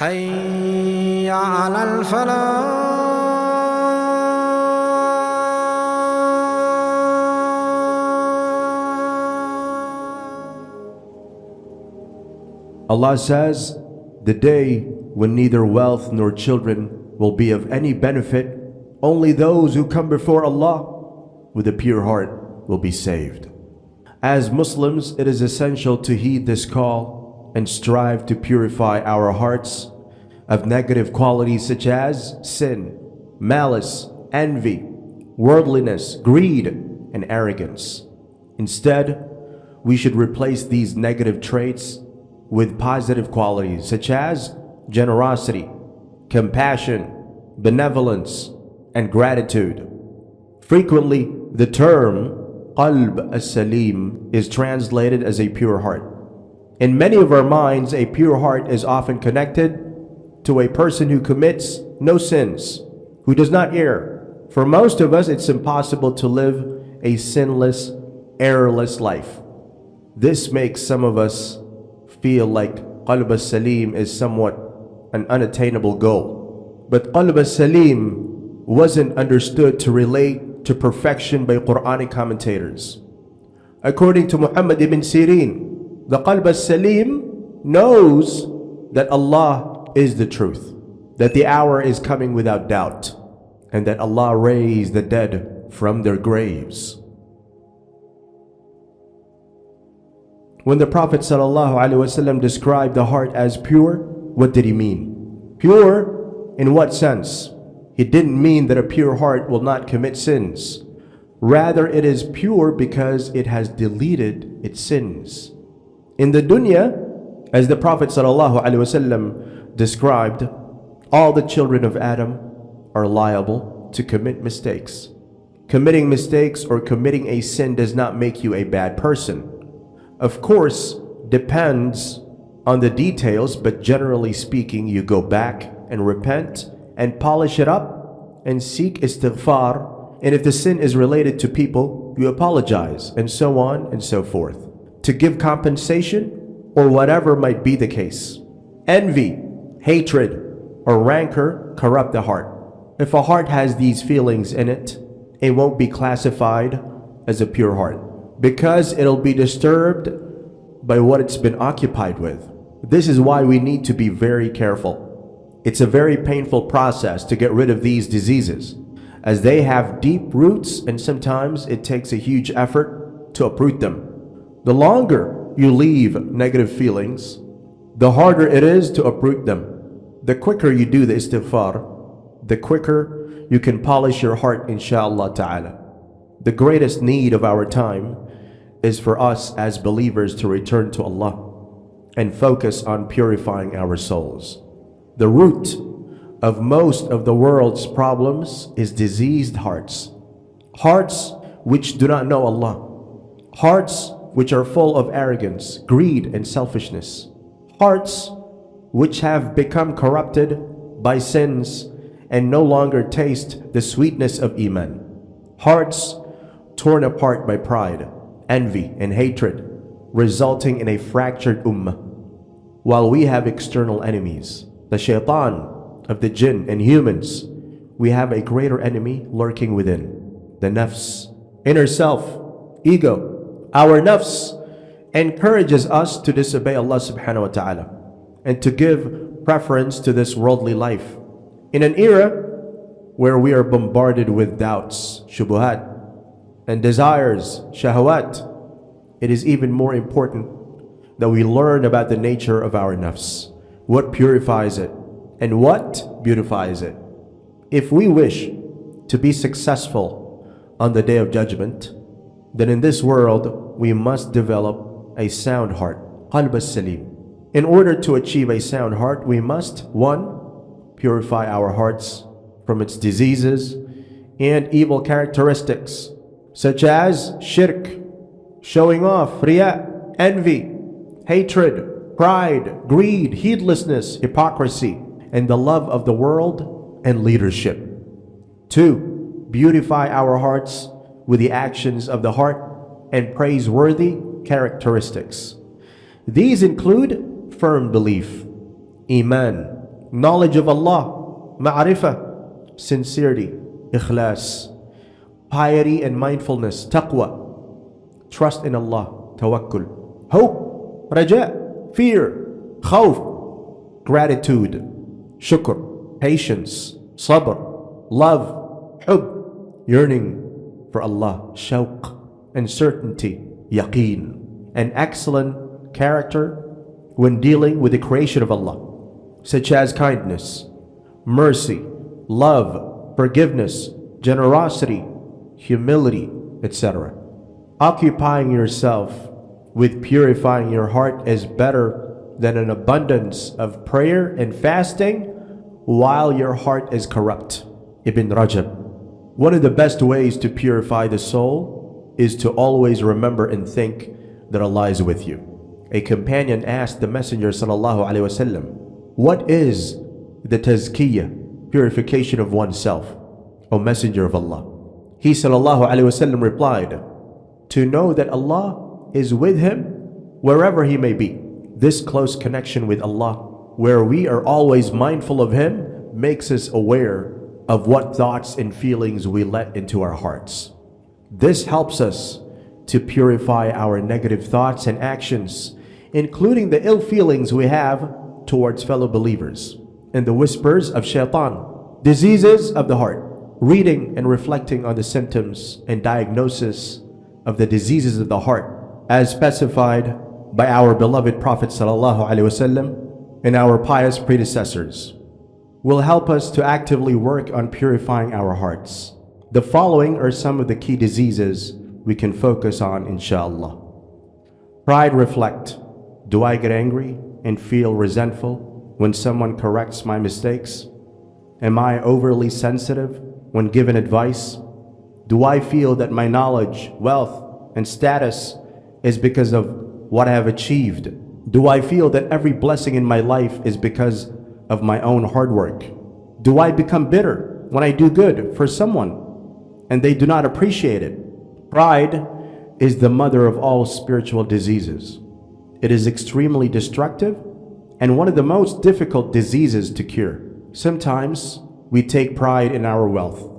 حي على الفلاح. Allah says, the day when neither wealth nor children will be of any benefit, only those who come before Allah with a pure heart will be saved. As Muslims, it is essential to heed this call and strive to purify our hearts of negative qualities such as sin, malice, envy, worldliness, greed, and arrogance. Instead, we should replace these negative traits with positive qualities such as generosity, compassion, benevolence, and gratitude. Frequently, the term Qalb As-saleem is translated as a pure heart. In many of our minds, a pure heart is often connected to a person who commits no sins, who does not err. For most of us, it's impossible to live a sinless, errorless life. This makes some of us feel like Qalb As-saleem is somewhat an unattainable goal. But Qalb As-saleem wasn't understood to relate to perfection by Qur'anic commentators. According to Muhammad Ibn Sîrîn, the Qalb As-saleem knows that Allah is the truth, that the hour is coming without doubt, and that Allah raised the dead from their graves. When the Prophet ﷺ described the heart as pure, what did he mean? Pure in what sense? He didn't mean that a pure heart will not commit sins. Rather, it is pure because it has deleted its sins. In the dunya, as the Prophet ﷺ described, all the children of Adam are liable to commit mistakes. Committing mistakes or committing a sin does not make you a bad person. Of course, depends on the details, but generally speaking, you go back and repent and polish it up and seek istighfar. And if the sin is related to people, you apologize, and so on and so forth, to give compensation or whatever might be the case. Envy, hatred, or rancor corrupt the heart. If a heart has these feelings in it, it won't be classified as a pure heart, because it'll be disturbed by what it's been occupied with. This is why we need to be very careful. It's a very painful process to get rid of these diseases, as they have deep roots, and sometimes it takes a huge effort to uproot them. The longer you leave negative feelings, the harder it is to uproot them. The quicker you do the istighfar, the quicker you can polish your heart, inshallah ta'ala. The greatest need of our time is for us as believers to return to Allah and focus on purifying our souls. The root of most of the world's problems is diseased hearts. Hearts which do not know Allah. Hearts which are full of arrogance, greed, and selfishness. Hearts which have become corrupted by sins and no longer taste the sweetness of Iman. Hearts torn apart by pride, envy, and hatred, resulting in a fractured ummah. While we have external enemies, the shaitan of the jinn and humans, we have a greater enemy lurking within, the nafs, inner self, ego. Our nafs encourages us to disobey Allah subhanahu wa ta'ala and to give preference to this worldly life. In an era where we are bombarded with doubts, shubuhat, and desires, shahawat, it is even more important that we learn about the nature of our nafs, what purifies it, and what beautifies it. If we wish to be successful on the Day of Judgment, then in this world, we must develop a sound heart, Qalb As-saleem. In order to achieve a sound heart, we must, 1, purify our hearts from its diseases and evil characteristics, such as shirk, showing off, riya, envy, hatred, pride, greed, heedlessness, hypocrisy, and the love of the world and leadership. 2, beautify our hearts with the actions of the heart and praiseworthy characteristics. These include firm belief, iman, knowledge of Allah, ma'rifah, sincerity, ikhlas, piety and mindfulness, taqwa, trust in Allah, tawakkul, hope, raja, fear, khawf, gratitude, shukr, patience, sabr, love, hub, yearning for Allah, shawq, and certainty, yaqeen, and excellent character when dealing with the creation of Allah, such as kindness, mercy, love, forgiveness, generosity, humility, etc. Occupying yourself with purifying your heart is better than an abundance of prayer and fasting while your heart is corrupt. Ibn Rajab. One of the best ways to purify the soul is to always remember and think that Allah is with you. A companion asked the Messenger ﷺ, what is the tazkiyah, purification of oneself, O Messenger of Allah? He ﷺ replied, to know that Allah is with him wherever he may be. This close connection with Allah, where we are always mindful of him, makes us aware of what thoughts and feelings we let into our hearts. This helps us to purify our negative thoughts and actions, including the ill feelings we have towards fellow believers, and the whispers of shaitan, diseases of the heart. Reading and reflecting on the symptoms and diagnosis of the diseases of the heart, as specified by our beloved Prophet ﷺ and our pious predecessors, will help us to actively work on purifying our hearts. The following are some of the key diseases we can focus on, inshallah. Pride. Reflect. Do I get angry and feel resentful when someone corrects my mistakes? Am I overly sensitive when given advice? Do I feel that my knowledge, wealth, and status is because of what I have achieved? Do I feel that every blessing in my life is because of my own hard work? Do I become bitter when I do good for someone and they do not appreciate it? Pride is the mother of all spiritual diseases. It is extremely destructive and one of the most difficult diseases to cure. Sometimes we take pride in our wealth,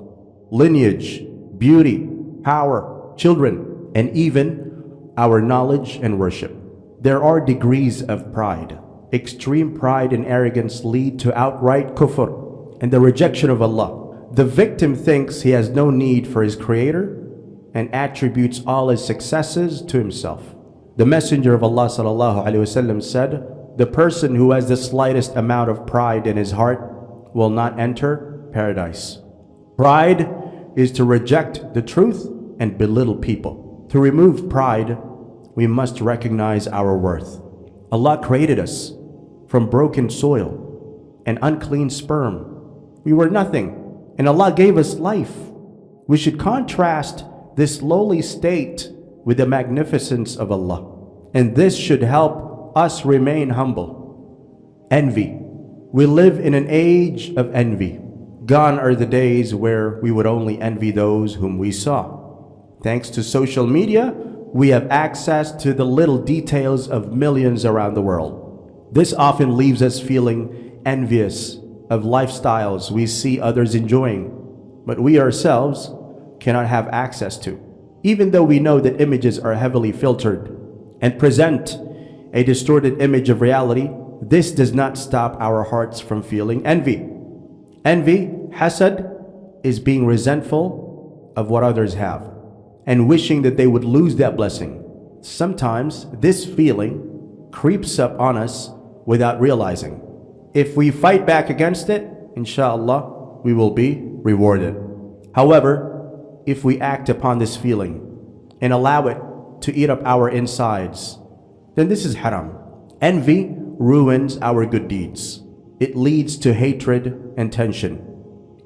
lineage, beauty, power, children, and even our knowledge and worship. There are degrees of pride. Extreme pride and arrogance lead to outright kufr and the rejection of Allah. The victim thinks he has no need for his creator and attributes all his successes to himself. The Messenger of Allah ﷺ said, the person who has the slightest amount of pride in his heart will not enter paradise. Pride is to reject the truth and belittle people. To remove pride, we must recognize our worth. Allah created us from broken soil and unclean sperm. We were nothing, and Allah gave us life. We should contrast this lowly state with the magnificence of Allah, and this should help us remain humble. Envy. We live in an age of envy. Gone are the days where we would only envy those whom we saw. Thanks to social media, we have access to the little details of millions around the world. This often leaves us feeling envious of lifestyles we see others enjoying, but we ourselves cannot have access to. Even though we know that images are heavily filtered and present a distorted image of reality, this does not stop our hearts from feeling envy. Envy, hasad, is being resentful of what others have and wishing that they would lose that blessing. Sometimes this feeling creeps up on us without realizing. If we fight back against it, inshallah, we will be rewarded. However, if we act upon this feeling and allow it to eat up our insides, then this is haram. Envy ruins our good deeds. It leads to hatred and tension.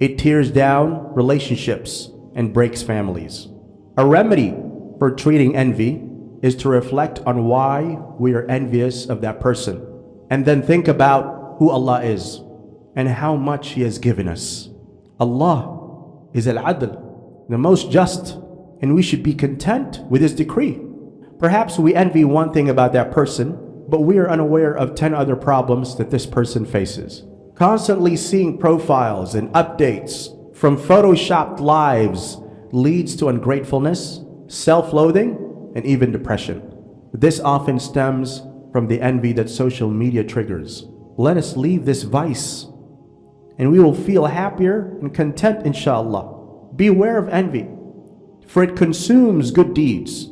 It tears down relationships and breaks families. A remedy for treating envy is to reflect on why we are envious of that person, and then think about who Allah is and how much He has given us. Allah is Al-Adl, the most just, and we should be content with His decree. Perhaps we envy one thing about that person, but we are unaware of 10 other problems that this person faces. Constantly seeing profiles and updates from photoshopped lives leads to ungratefulness, self-loathing, and even depression. This often stems from the envy that social media triggers. Let us leave this vice, and we will feel happier and content, inshallah. Beware of envy, for it consumes good deeds,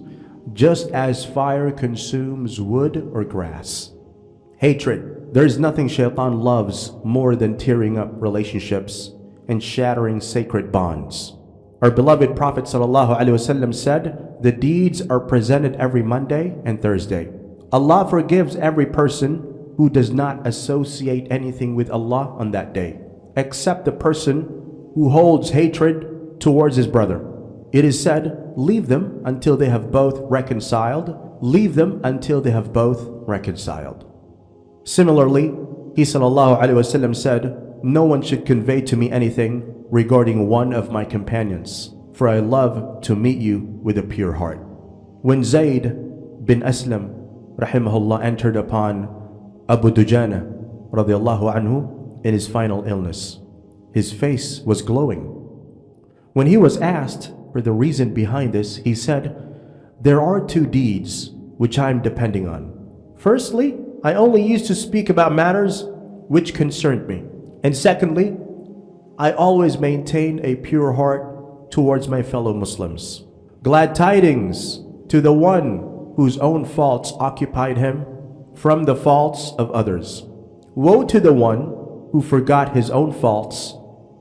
just as fire consumes wood or grass. Hatred. There is nothing shaitan loves more than tearing up relationships and shattering sacred bonds. Our beloved Prophet ﷺ said, the deeds are presented every Monday and Thursday. Allah forgives every person who does not associate anything with Allah on that day, except the person who holds hatred towards his brother. It is said, leave them until they have both reconciled. Leave them until they have both reconciled. Similarly, he ﷺ said, no one should convey to me anything regarding one of my companions, for I love to meet you with a pure heart. When Zayd bin Aslam rahimahullah entered upon Abu Dujana radiallahu anhu in his final illness, his face was glowing. When he was asked for the reason behind this, he said, there are two deeds which I am depending on. Firstly, I only used to speak about matters which concerned me. And secondly, I always maintain a pure heart towards my fellow Muslims. Glad tidings to the one whose own faults occupied him from the faults of others. Woe to the one who forgot his own faults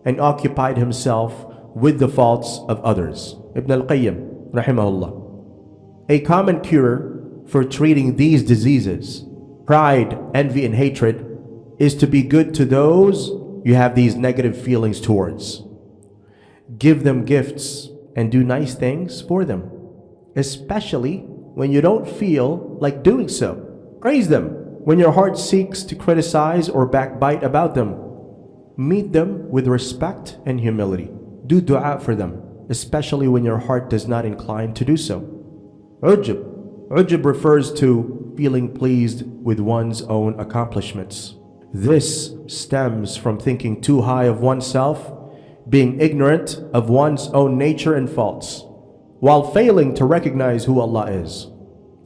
and occupied himself with the faults of others. Ibn al-Qayyim, rahimahullah. A common cure for treating these diseases, pride, envy, and hatred, is to be good to those you have these negative feelings towards. Give them gifts and do nice things for them, especially when you don't feel like doing so. Praise them when your heart seeks to criticize or backbite about them. Meet them with respect and humility. Do dua for them, especially when your heart does not incline to do so. Ujub. Ujub refers to feeling pleased with one's own accomplishments. This stems from thinking too high of oneself, being ignorant of one's own nature and faults, while failing to recognize who Allah is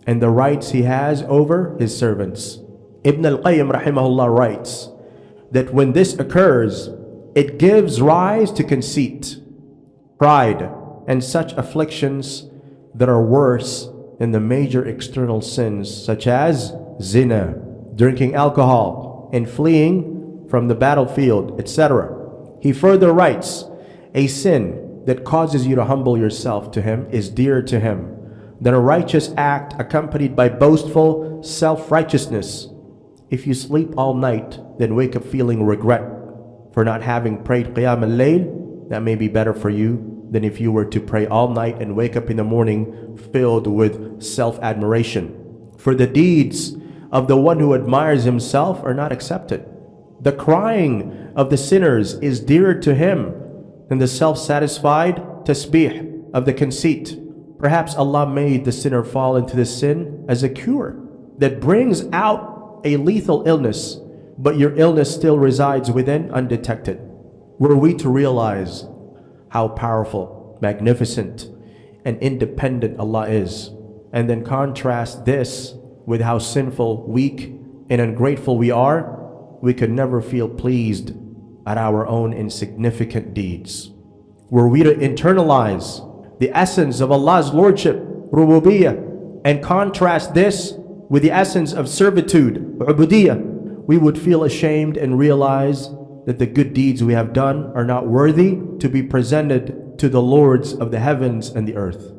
and the rights He has over His servants. Ibn al-Qayyim rahimahullah writes that when this occurs, it gives rise to conceit, pride, and such afflictions that are worse than the major external sins such as zina, drinking alcohol, and fleeing from the battlefield, etc. He further writes, a sin that causes you to humble yourself to Him is dearer to Him than a righteous act accompanied by boastful self-righteousness. If you sleep all night, then wake up feeling regret for not having prayed Qiyam al-Layl, that may be better for you than if you were to pray all night and wake up in the morning filled with self-admiration. For the deeds of the one who admires himself are not accepted. The crying of the sinners is dearer to him than the self-satisfied tasbih of the conceit. Perhaps Allah made the sinner fall into this sin as a cure that brings out a lethal illness, but your illness still resides within undetected. Were we to realize how powerful, magnificent, and independent Allah is, and then contrast this with how sinful, weak, and ungrateful we are, we could never feel pleased at our own insignificant deeds. Were we to internalize the essence of Allah's Lordship, Rububiyyah, and contrast this with the essence of servitude, Ubudiyyah, we would feel ashamed and realize that the good deeds we have done are not worthy to be presented to the Lords of the heavens and the earth.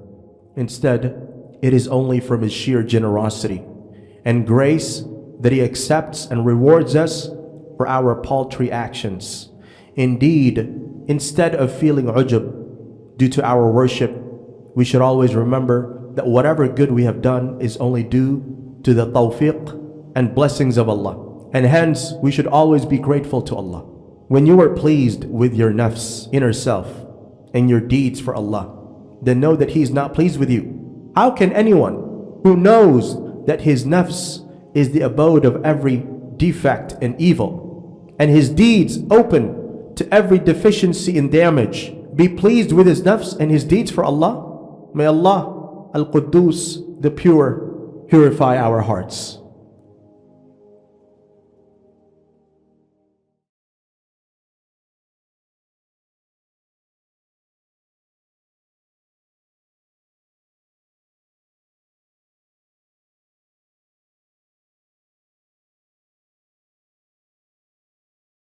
Instead, it is only from His sheer generosity and grace that He accepts and rewards us for our paltry actions. Indeed, instead of feeling ujub due to our worship, we should always remember that whatever good we have done is only due to the tawfiq and blessings of Allah. And hence, we should always be grateful to Allah. When you are pleased with your nafs, inner self, and your deeds for Allah, then know that He is not pleased with you. How can anyone who knows that his nafs is the abode of every defect and evil, and his deeds open to every deficiency and damage, be pleased with his nafs and his deeds for Allah? May Allah, Al-Quddus, the pure, purify our hearts.